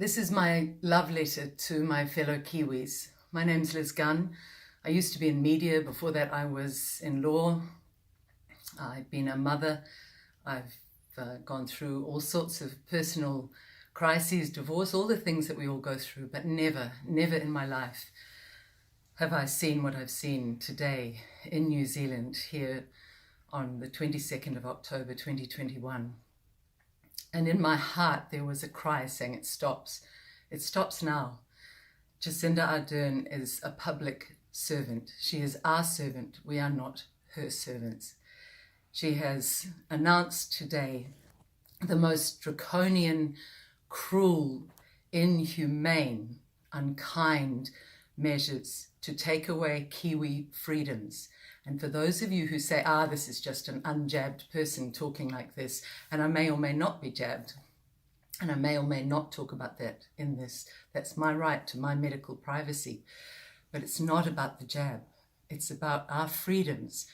This is my love letter to my fellow Kiwis. My name's Liz Gunn. I used to be in media. Before that, I was in law. I've been a mother. I've gone through all sorts of personal crises, divorce, all the things that we all go through, but never in my life have I seen what I've seen today in New Zealand here on the 22nd of October 2021. And in my heart, there was a cry saying, it stops. It stops now. Jacinda Ardern is a public servant. She is our servant. We are not her servants. She has announced today the most draconian, cruel, inhumane, unkind measures to take away Kiwi freedoms. And for those of you who say, this is just an unjabbed person talking like this, and I may or may not be jabbed, and I may or may not talk about that in this, that's my right to my medical privacy. But it's not about the jab. It's about our freedoms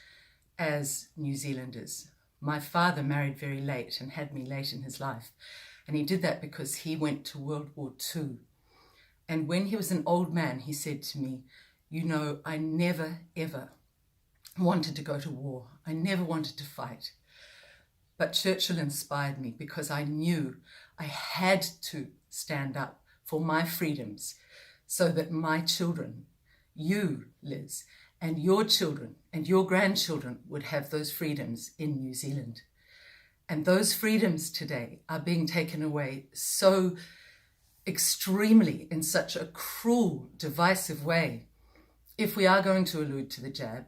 as New Zealanders. My father married very late and had me late in his life. And he did that because he went to World War II. And when he was an old man, he said to me, I never, ever wanted to go to war. I never wanted to fight. But Churchill inspired me because I knew I had to stand up for my freedoms so that my children, you, Liz, and your children and your grandchildren would have those freedoms in New Zealand. And those freedoms today are being taken away so extremely in such a cruel, divisive way. If we are going to allude to the jab,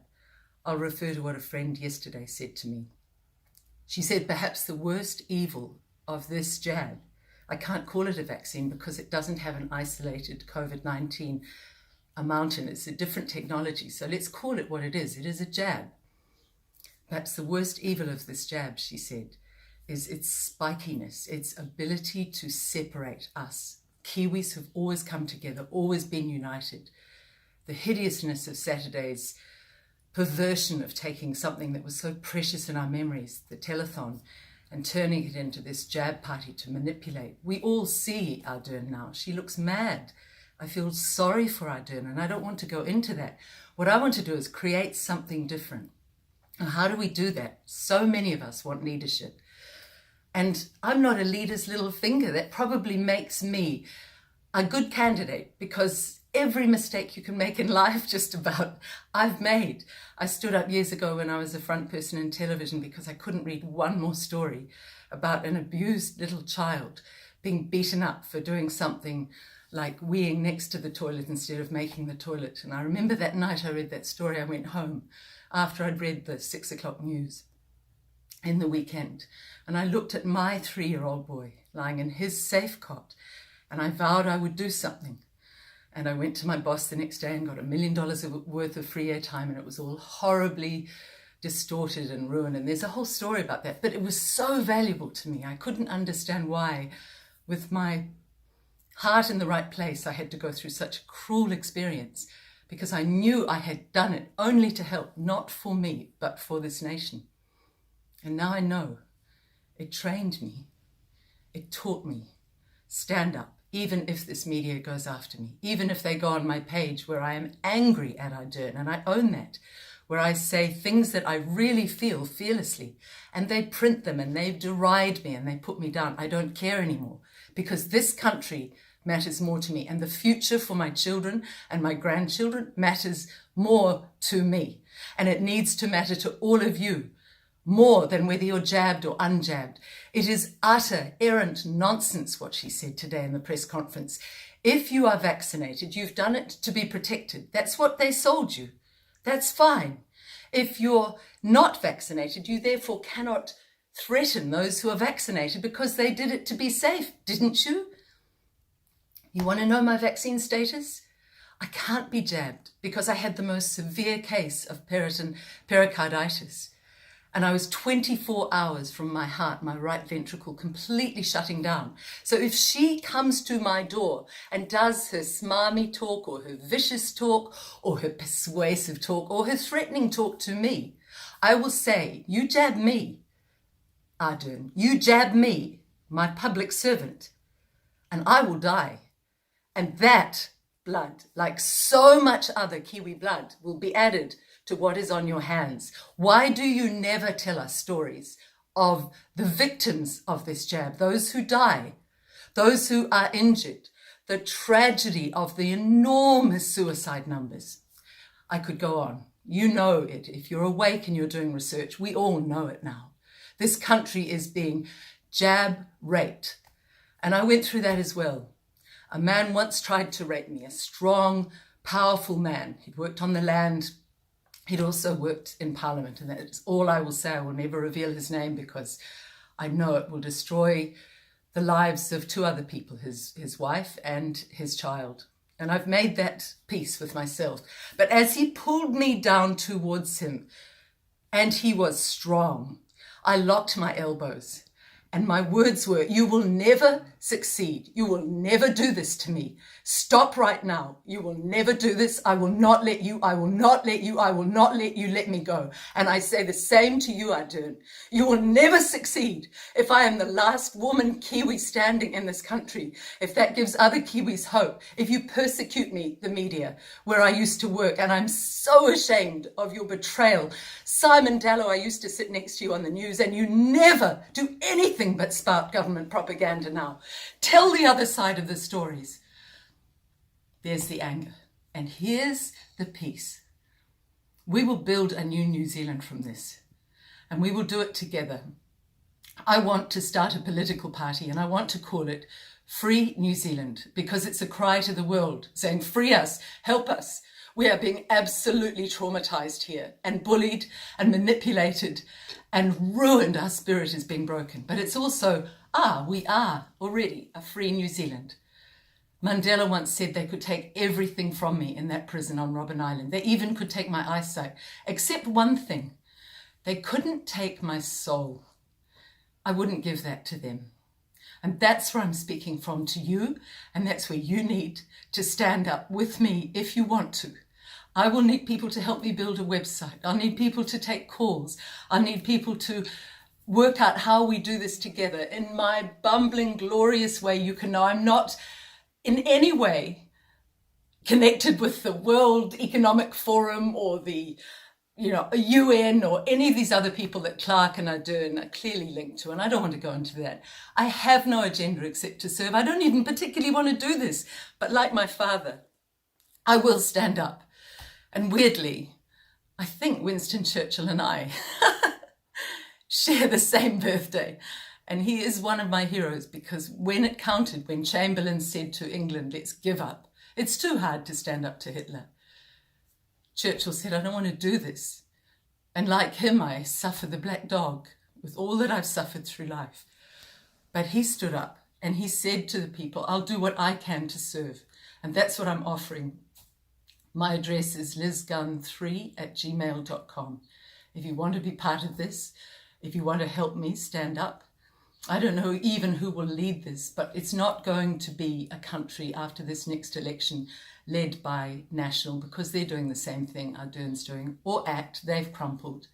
I'll refer to what a friend yesterday said to me. She said, perhaps the worst evil of this jab, I can't call it a vaccine because it doesn't have an isolated COVID-19 amount in it. It's a different technology. So let's call it what it is. It is a jab. Perhaps the worst evil of this jab, she said, is its spikiness, its ability to separate us. Kiwis have always come together, always been united. The hideousness of Saturday's perversion of taking something that was so precious in our memories, the telethon, and turning it into this jab party to manipulate. We all see Ardern now. She looks mad. I feel sorry for Ardern, and I don't want to go into that. What I want to do is create something different. And how do we do that? So many of us want leadership. And I'm not a leader's little finger. That probably makes me a good candidate because every mistake you can make in life, just about, I've made. I stood up years ago when I was a front person in television because I couldn't read one more story about an abused little child being beaten up for doing something like weeing next to the toilet instead of making the toilet. And I remember that night I read that story, I went home after I'd read the 6 o'clock news in the weekend. And I looked at my 3-year-old boy lying in his safe cot and I vowed I would do something. And I went to my boss the next day and got $1 million worth of free airtime, and it was all horribly distorted and ruined. And there's a whole story about that. But it was so valuable to me. I couldn't understand why, with my heart in the right place, I had to go through such a cruel experience, because I knew I had done it only to help, not for me, but for this nation. And now I know. It trained me. It taught me. Stand up. Even if this media goes after me, even if they go on my page where I am angry at Ardern, and I own that, where I say things that I really feel fearlessly, and they print them and they deride me and they put me down. I don't care anymore because this country matters more to me, and the future for my children and my grandchildren matters more to me, and it needs to matter to all of you. More than whether you're jabbed or unjabbed. It is utter, errant nonsense what she said today in the press conference. If you are vaccinated, you've done it to be protected. That's what they sold you. That's fine. If you're not vaccinated, you therefore cannot threaten those who are vaccinated because they did it to be safe, didn't you? You want to know my vaccine status? I can't be jabbed because I had the most severe case of pericarditis. And I was 24 hours from my heart, my right ventricle, completely shutting down. So if she comes to my door and does her smarmy talk or her vicious talk or her persuasive talk or her threatening talk to me, I will say, you jab me, Ardern, you jab me, my public servant. and I will die. And that blood, like so much other Kiwi blood, will be added to what is on your hands. Why do you never tell us stories of the victims of this jab, those who die, those who are injured, the tragedy of the enormous suicide numbers? I could go on. You know it. If you're awake and you're doing research, we all know it now. This country is being jab raped. And I went through that as well. A man once tried to rape me, a strong, powerful man. He'd worked on the land. He'd also worked in Parliament. And that's all I will say. I will never reveal his name because I know it will destroy the lives of two other people, his wife and his child. And I've made that peace with myself. But as he pulled me down towards him, and he was strong, I locked my elbows. And my words were, "You will never succeed. You will never do this to me. Stop right now. You will never do this. I will not let you. I will not let you. I will not let you let me go." And I say the same to you, Ardern. You will never succeed if I am the last woman Kiwi standing in this country. If that gives other Kiwis hope. If you persecute me, the media, where I used to work, and I'm so ashamed of your betrayal. Simon Dallow, I used to sit next to you on the news, and you never do anything but spout government propaganda now. Tell the other side of the stories. There's the anger. And here's the peace. We will build a new New Zealand from this. And we will do it together. I want to start a political party, and I want to call it Free New Zealand, because it's a cry to the world saying, free us, help us. We are being absolutely traumatized here and bullied and manipulated and ruined. Our spirit is being broken. But it's also, we are already a free New Zealand. Mandela once said they could take everything from me in that prison on Robben Island. They even could take my eyesight, except one thing. They couldn't take my soul. I wouldn't give that to them. And that's where I'm speaking from to you, and that's where you need to stand up with me if you want to. I will need people to help me build a website. I'll need people to take calls. I'll need people to work out how we do this together in my bumbling, glorious way. You can know I'm not in any way connected with the World Economic Forum or the UN or any of these other people that Clark and Ardern are clearly linked to, and I don't want to go into that. I have no agenda except to serve. I don't even particularly want to do this, but like my father, I will stand up. And weirdly, I think Winston Churchill and I share the same birthday, and he is one of my heroes because when it counted, when Chamberlain said to England, let's give up, it's too hard to stand up to Hitler. Churchill said, I don't want to do this. And like him, I suffer the black dog with all that I've suffered through life. But he stood up and he said to the people, I'll do what I can to serve. And that's what I'm offering. My address is lizgunn3@gmail.com. If you want to be part of this, if you want to help me stand up, I don't know even who will lead this, but it's not going to be a country after this next election led by National, because they're doing the same thing Ardern's doing, or ACT, they've crumpled.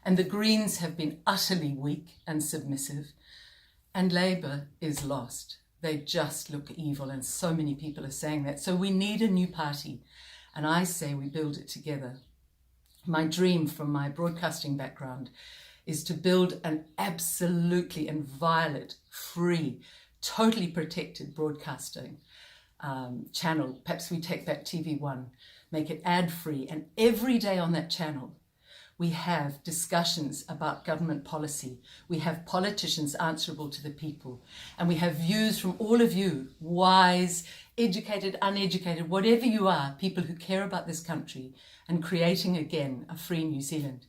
And the Greens have been utterly weak and submissive, and Labour is lost. They just look evil, and so many people are saying that. So we need a new party, and I say we build it together. My dream from my broadcasting background is to build an absolutely inviolate, free, totally protected broadcasting channel. Perhaps we take back TV1, make it ad-free, and every day on that channel we have discussions about government policy. We have politicians answerable to the people, and we have views from all of you, wise, educated, uneducated, whatever you are, people who care about this country and creating again a free New Zealand.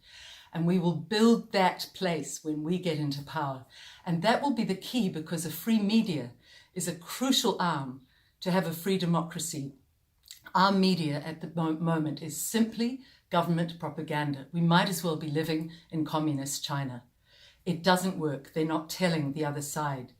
And we will build that place when we get into power. And that will be the key, because a free media is a crucial arm to have a free democracy. Our media at the moment is simply government propaganda. We might as well be living in communist China. It doesn't work. They're not telling the other side.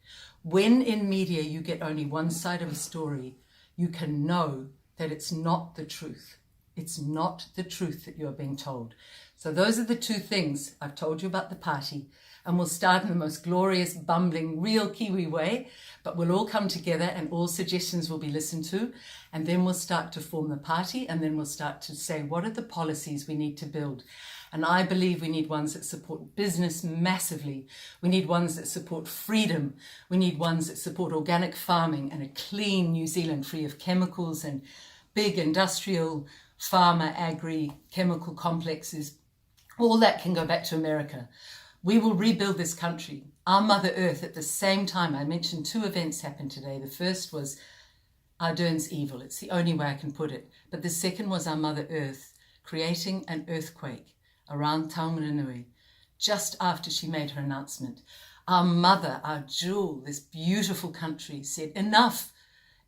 When in media you get only one side of a story, you can know that it's not the truth. It's not the truth that you're being told. So those are the two things. I've told you about the party. and we'll start in the most glorious, bumbling, real Kiwi way, but we'll all come together and all suggestions will be listened to, and then we'll start to form the party, and then we'll start to say, what are the policies we need to build? And I believe we need ones that support business massively. We need ones that support freedom. We need ones that support organic farming and a clean New Zealand free of chemicals and big industrial pharma, agri, chemical complexes. All that can go back to America. We will rebuild this country. Our Mother Earth at the same time. I mentioned 2 events happened today. The first was Ardern's evil. It's the only way I can put it. But the second was our Mother Earth creating an earthquake around Taumaranui just after she made her announcement. Our mother, our jewel, this beautiful country said, enough.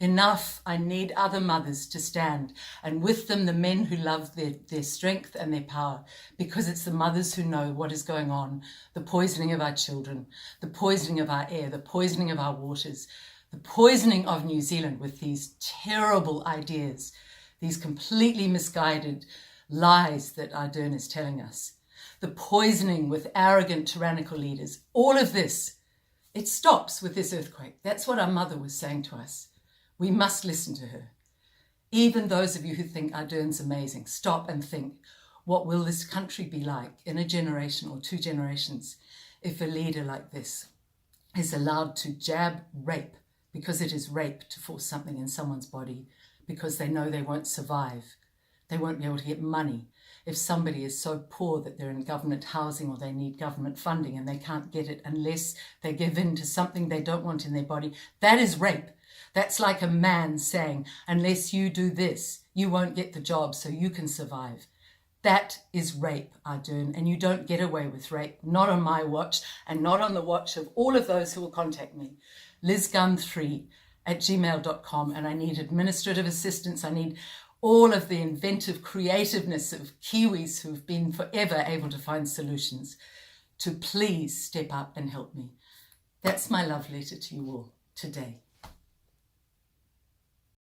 Enough, I need other mothers to stand, and with them the men who love their strength and their power, because it's the mothers who know what is going on, the poisoning of our children, the poisoning of our air, the poisoning of our waters, the poisoning of New Zealand with these terrible ideas, these completely misguided lies that Ardern is telling us, the poisoning with arrogant tyrannical leaders. All of this, it stops with this earthquake. That's what our mother was saying to us. We must listen to her. Even those of you who think Ardern's amazing, stop and think, what will this country be like in a generation or 2 generations if a leader like this is allowed to jab rape, because it is rape to force something in someone's body, because they know they won't survive. They won't be able to get money. If somebody is so poor that they're in government housing or they need government funding and they can't get it unless they give in to something they don't want in their body, that is rape. That's like a man saying, unless you do this, you won't get the job so you can survive. That is rape, Ardern, and you don't get away with rape, not on my watch and not on the watch of all of those who will contact me. lizgunn3@gmail.com, and I need administrative assistance. I need all of the inventive creativeness of Kiwis who've been forever able to find solutions to please step up and help me. That's my love letter to you all today.